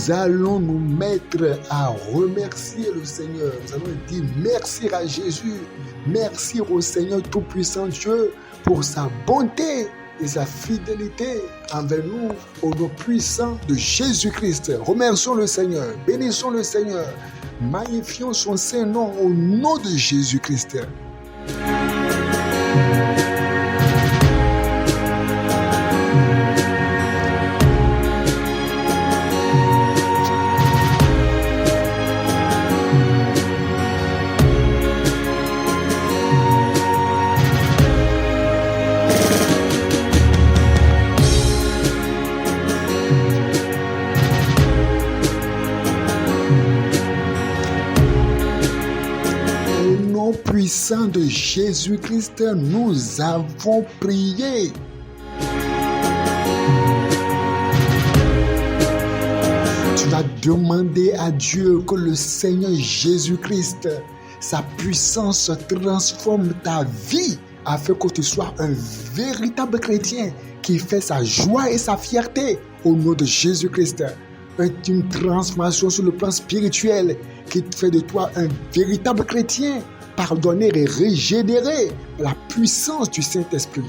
nous allons nous mettre à remercier le Seigneur. Nous allons dire merci à Jésus, merci au Seigneur Tout-Puissant Dieu pour sa bonté et sa fidélité envers nous au nom puissant de Jésus-Christ. Remercions le Seigneur, bénissons le Seigneur, magnifions son Saint-Nom au nom de Jésus-Christ. Puissant de Jésus-Christ, nous avons prié. Tu vas demander à Dieu que le Seigneur Jésus-Christ, sa puissance transforme ta vie afin que tu sois un véritable chrétien qui fait sa joie et sa fierté au nom de Jésus-Christ. Une transformation sur le plan spirituel qui fait de toi un véritable chrétien, pardonner et régénérer la puissance du Saint-Esprit.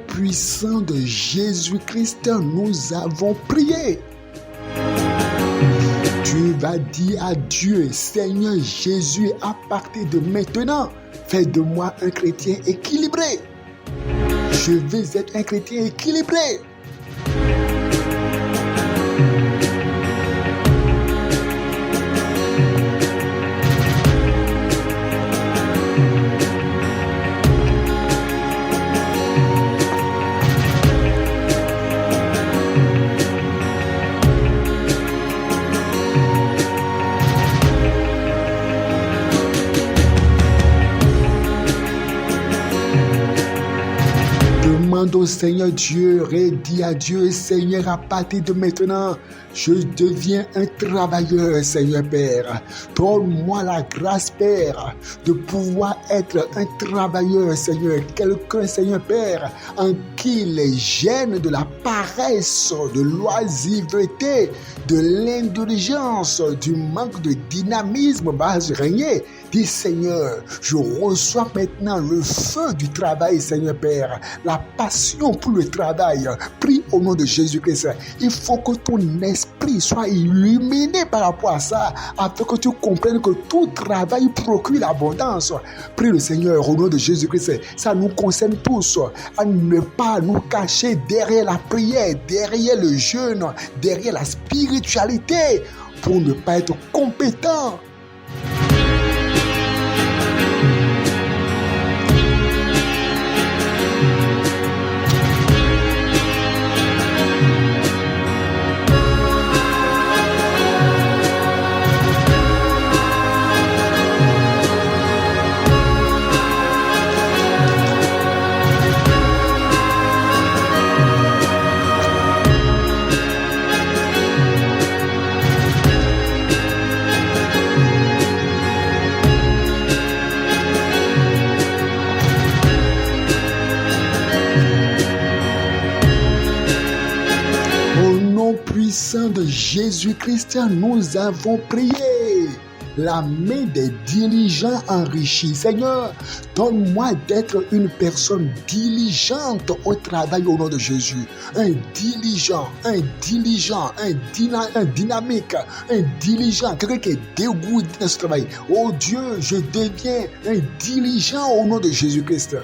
Puissant de Jésus-Christ, nous avons prié. Tu vas dire à Dieu, Seigneur Jésus, à partir de maintenant, fais de moi un chrétien équilibré. Je veux être un chrétien équilibré. Demande au Seigneur Dieu, et dis à Dieu, Seigneur, à partir de maintenant, je deviens un travailleur, Seigneur Père. Donne-moi la grâce, Père, de pouvoir être un travailleur, Seigneur. Quelqu'un, Seigneur Père, en qui les gènes de la paresse, de l'oisiveté, de l'indulgence, du manque de dynamisme va régner. Dis, Seigneur, je reçois maintenant le feu du travail, Seigneur Père, la passion pour le travail. Prie au nom de Jésus-Christ. Il faut que ton esprit soit illuminé par rapport à ça, afin que tu comprennes que tout travail procure l'abondance. Prie le Seigneur au nom de Jésus-Christ. Ça nous concerne tous, à ne pas nous cacher derrière la prière, derrière le jeûne, derrière la spiritualité, pour ne pas être compétent. Puissant de Jésus-Christ, nous avons prié. La main des diligents enrichis. Seigneur, donne-moi d'être une personne diligente au travail au nom de Jésus. Un diligent, dynamique, un diligent, quelqu'un qui est dégoûté dans ce travail. Oh Dieu, je deviens un diligent au nom de Jésus-Christ.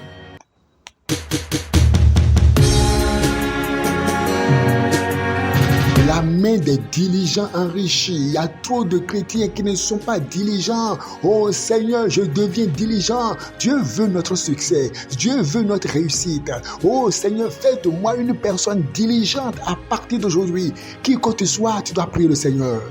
La mains des diligents enrichis. Il y a trop de chrétiens qui ne sont pas diligents. Oh Seigneur, je deviens diligent. Dieu veut notre succès. Dieu veut notre réussite. Oh Seigneur, fais de moi une personne diligente à partir d'aujourd'hui. Qui que tu sois, tu dois prier le Seigneur.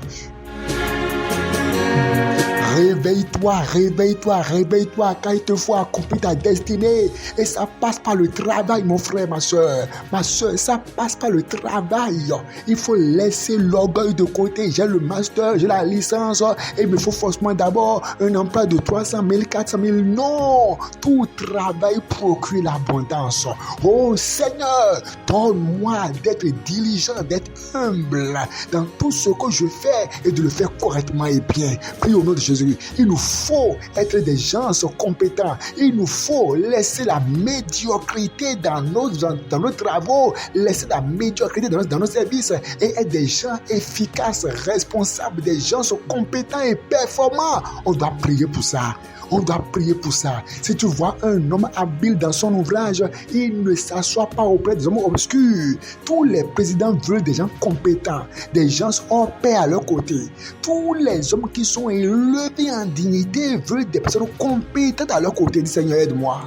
Réveille-toi, réveille-toi, réveille-toi, car il te faut accomplir ta destinée. Et ça passe par le travail, mon frère, ma soeur. Ma soeur, ça passe par le travail. Il faut laisser l'orgueil de côté. J'ai le master, j'ai la licence, et il me faut forcément d'abord un emploi de 300 000, 400 000. Non, tout travail procure l'abondance. Oh Seigneur, donne-moi d'être diligent, d'être humble dans tout ce que je fais et de le faire correctement et bien. Prie au nom de Jésus. Il nous faut être des gens compétents. Il nous faut laisser la médiocrité dans nos travaux, laisser la médiocrité dans nos services et être des gens efficaces, responsables, des gens compétents et performants. On doit prier pour ça. On doit prier pour ça. Si tu vois un homme habile dans son ouvrage, il ne s'assoit pas auprès des hommes obscurs. Tous les présidents veulent des gens compétents, des gens hors pair à leur côté. Tous les hommes qui sont élevés en dignité veulent des personnes compétentes à leur côté. Dis Seigneur, aide-moi.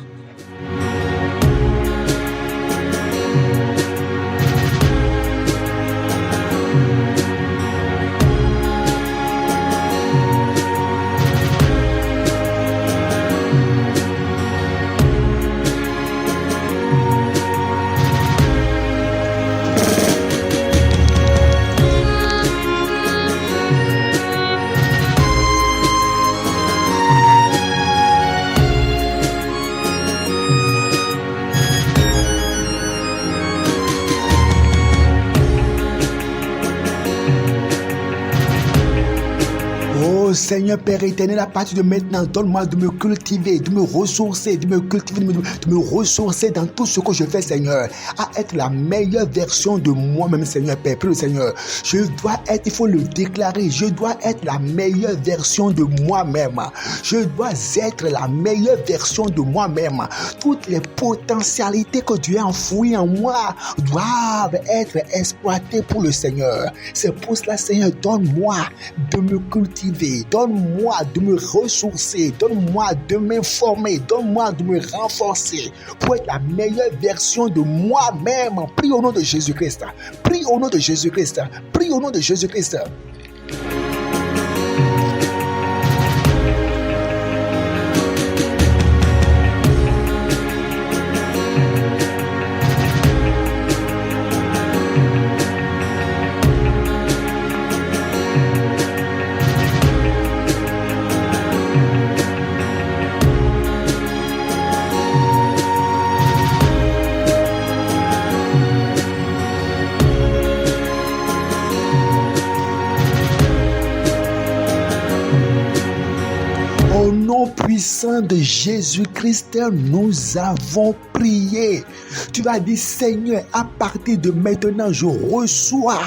Oh Seigneur Père éternel, à partir de maintenant, donne-moi de me cultiver, de me ressourcer, de me cultiver, de me ressourcer dans tout ce que je fais, Seigneur, à être la meilleure version de moi-même, Seigneur Père. Prie le Seigneur, je dois être, il faut le déclarer, je dois être la meilleure version de moi-même. Je dois être la meilleure version de moi-même. Toutes les potentialités que Dieu a enfouies en moi doivent être exploitées pour le Seigneur. C'est pour cela, Seigneur, donne-moi de me cultiver, donne-moi de me ressourcer, donne-moi de m'informer, donne-moi de me renforcer pour être la meilleure version de moi-même. Prie au nom de Jésus-Christ. Prie au nom de Jésus-Christ. Prie au nom de Jésus-Christ. Au nom puissant de Jésus-Christ, nous avons prié. Tu vas dire, Seigneur, à partir de maintenant, je reçois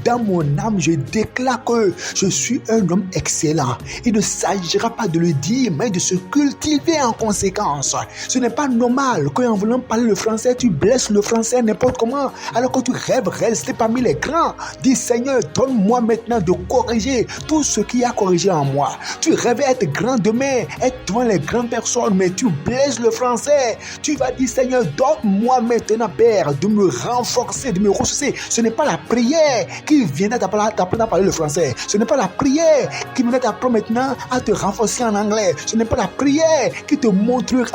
dans mon âme, je déclare que je suis un homme excellent. Il ne s'agira pas de le dire, mais de se cultiver en conséquence. Ce n'est pas normal qu'en voulant parler le français, tu blesses le français n'importe comment, alors que tu rêves rester parmi les grands. Dis, Seigneur, donne-moi maintenant de corriger tout ce qui a corrigé en moi. Tu rêves être grand demain, être devant les grandes personnes, mais tu blesses le français. Tu vas dire, Seigneur, donne-moi maintenant, Père, de me renforcer, de me ressourcer. Ce n'est pas la prière qui viendra t'apprendre à parler le français. Ce n'est pas la prière qui viendra t'apprendre maintenant à te renforcer en anglais. Ce n'est pas la prière qui te montrera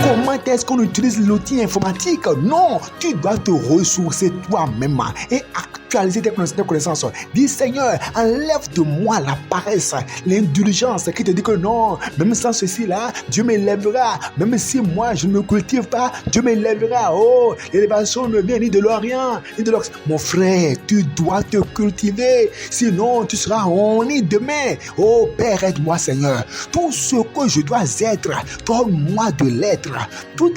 comment est-ce qu'on utilise l'outil informatique. Non, tu dois te ressourcer toi-même et actualiser tes connaissances. Dis, Seigneur, enlève de moi la paresse, l'indulgence qui te dit que non, même sans ceci-là, Dieu m'élèvera. Même si moi, je ne me cultive pas, Dieu m'élèvera. Oh, l'élévation ne vient ni de l'Orient, ni de l'Occident. Mon frère, tu dois te cultiver. Sinon, tu seras honni demain. Oh, Père, aide-moi, Seigneur. Tout ce que je dois être, donne-moi de l'être. Tout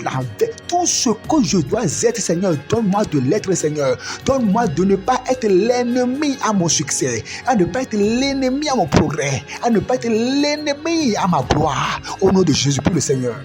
ce que je dois être, Seigneur, donne-moi de l'être, Seigneur. Donne-moi de ne pas être l'ennemi à mon succès, à ne pas être l'ennemi à mon progrès, à ne pas être l'ennemi à ma gloire. Au nom de Jésus, pour le Seigneur.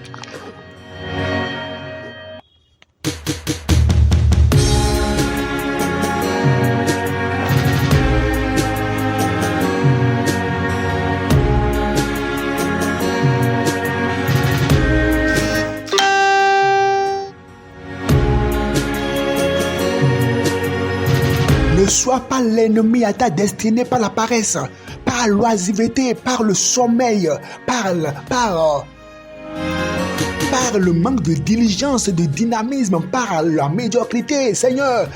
soit par l'ennemi à ta destinée, par la paresse, par l'oisiveté, par le sommeil, par le manque de diligence, de dynamisme, par la médiocrité, Seigneur.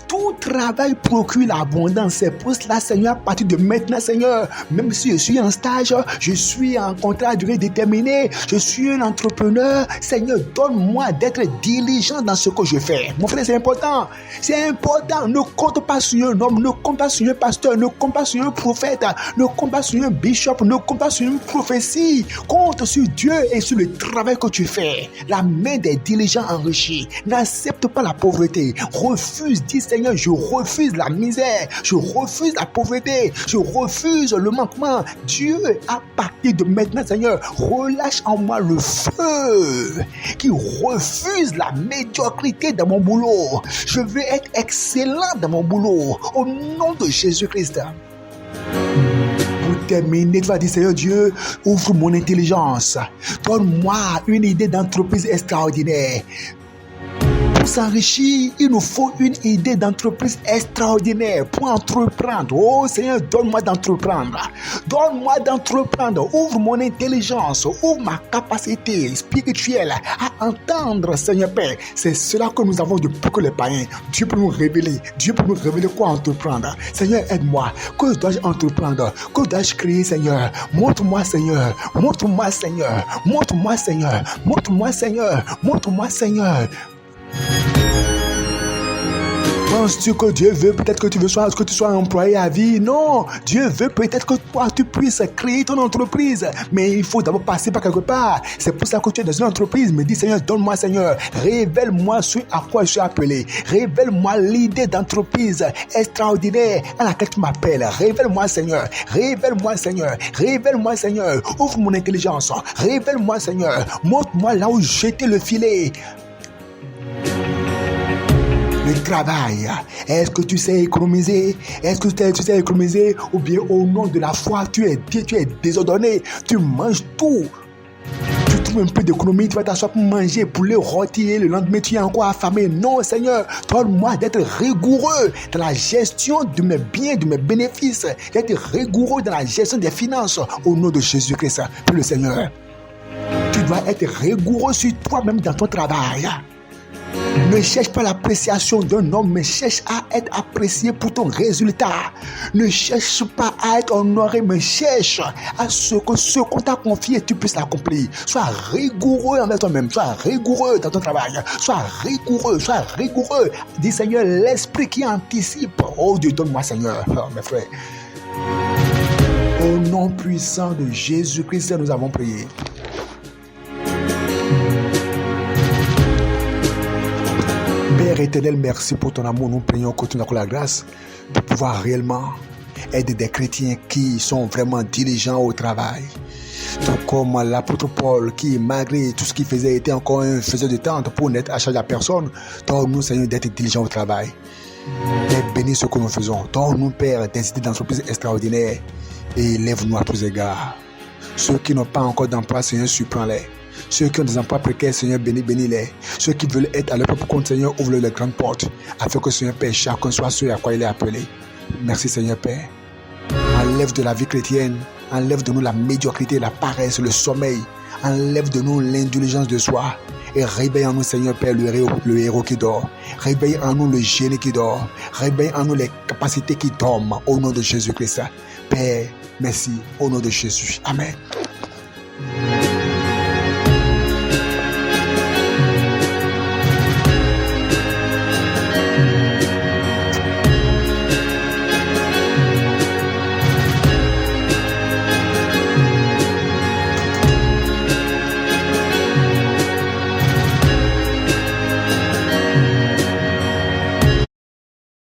Tout travail procure l'abondance. C'est pour cela, Seigneur, à partir de maintenant, Seigneur, même si je suis en stage, je suis en contrat à durée déterminée, je suis un entrepreneur, Seigneur, donne-moi d'être diligent dans ce que je fais. Mon frère, c'est important. C'est important. Ne compte pas sur un homme, ne compte pas sur un pasteur, ne compte pas sur un prophète, ne compte pas sur un bishop, ne compte pas sur une prophétie. Compte sur Dieu et sur le travail que tu fais. La main des diligents enrichis. N'accepte pas la pauvreté. Refuse, dis Seigneur, je refuse la misère, je refuse la pauvreté, je refuse le manquement. Dieu, à partir de maintenant, Seigneur, relâche en moi le feu qui refuse la médiocrité dans mon boulot. Je veux être excellent dans mon boulot, au nom de Jésus-Christ. Pour terminer, tu vas dire, Seigneur Dieu, ouvre mon intelligence, donne-moi une idée d'entreprise extraordinaire. Pour s'enrichir, il nous faut une idée d'entreprise extraordinaire pour entreprendre. Oh Seigneur, donne-moi d'entreprendre. Donne-moi d'entreprendre. Ouvre mon intelligence, ouvre ma capacité spirituelle à entendre, Seigneur Père. C'est cela que nous avons depuis que les païens. Dieu peut nous révéler. Dieu peut nous révéler quoi entreprendre. Seigneur, aide-moi. Que dois-je entreprendre? Que dois-je créer, Seigneur? Montre-moi, Seigneur. Montre-moi, Seigneur. Montre-moi, Seigneur. Montre-moi, Seigneur. Montre-moi, Seigneur. Penses-tu que Dieu veut peut-être que tu sois employé à vie? Non, Dieu veut peut-être que toi tu puisses créer ton entreprise, mais il faut d'abord passer par quelque part. C'est pour ça que tu es dans une entreprise. Me dis Seigneur, donne-moi Seigneur, révèle-moi ce à quoi je suis appelé. Révèle-moi l'idée d'entreprise extraordinaire à laquelle tu m'appelles. Révèle-moi Seigneur, révèle-moi Seigneur, révèle-moi Seigneur. Ouvre mon intelligence, révèle-moi Seigneur. Montre-moi là où jeter le filet. Le travail, est-ce que tu sais économiser? Est-ce que tu sais économiser? Ou bien au nom de la foi, tu es désordonné, tu manges tout. Tu trouves un peu d'économie, tu vas t'asseoir pour manger poulet rôti, le lendemain tu es encore affamé. Non Seigneur, donne-moi d'être rigoureux dans la gestion de mes biens, de mes bénéfices, d'être rigoureux dans la gestion des finances au nom de Jésus-Christ. Puis le Seigneur, tu dois être rigoureux sur toi-même dans ton travail. Ne cherche pas l'appréciation d'un homme, mais cherche à être apprécié pour ton résultat. Ne cherche pas à être honoré, mais cherche à ce qu'on t'a confié, tu puisses l'accomplir. Sois rigoureux envers toi-même, sois rigoureux dans ton travail, sois rigoureux. Dis Seigneur, l'esprit qui anticipe. Oh Dieu, donne-moi Seigneur, mes frères. Au nom puissant de Jésus-Christ, nous avons prié. Père éternel, merci pour ton amour. Nous prions que tu nous accordes la grâce de pouvoir réellement aider des chrétiens qui sont vraiment diligents au travail. Tout comme l'apôtre Paul qui, malgré tout ce qu'il faisait, était encore un faiseur de tente pour n'être à charge à personne. Donne-nous, Seigneur, d'être diligents au travail. Père, bénis ce que nous faisons. Donne-nous, Père, des idées d'entreprise extraordinaires et élève-nous à tous égards. Ceux qui n'ont pas encore d'emploi, Seigneur, surprends-les. Ceux qui ont des emplois précaires, Seigneur, bénis-les. Ceux qui veulent être à leur propre compte, Seigneur, ouvre les grandes portes, afin que, Seigneur Père, chacun soit ce à quoi il est appelé. Merci, Seigneur Père. Enlève de la vie chrétienne, enlève de nous la médiocrité, la paresse, le sommeil. Enlève de nous l'indulgence de soi. Et réveille en nous, Seigneur Père, le héros qui dort. Réveille en nous le génie qui dort. Réveille en nous les capacités qui dorment. Au nom de Jésus-Christ. Père, merci. Au nom de Jésus. Amen.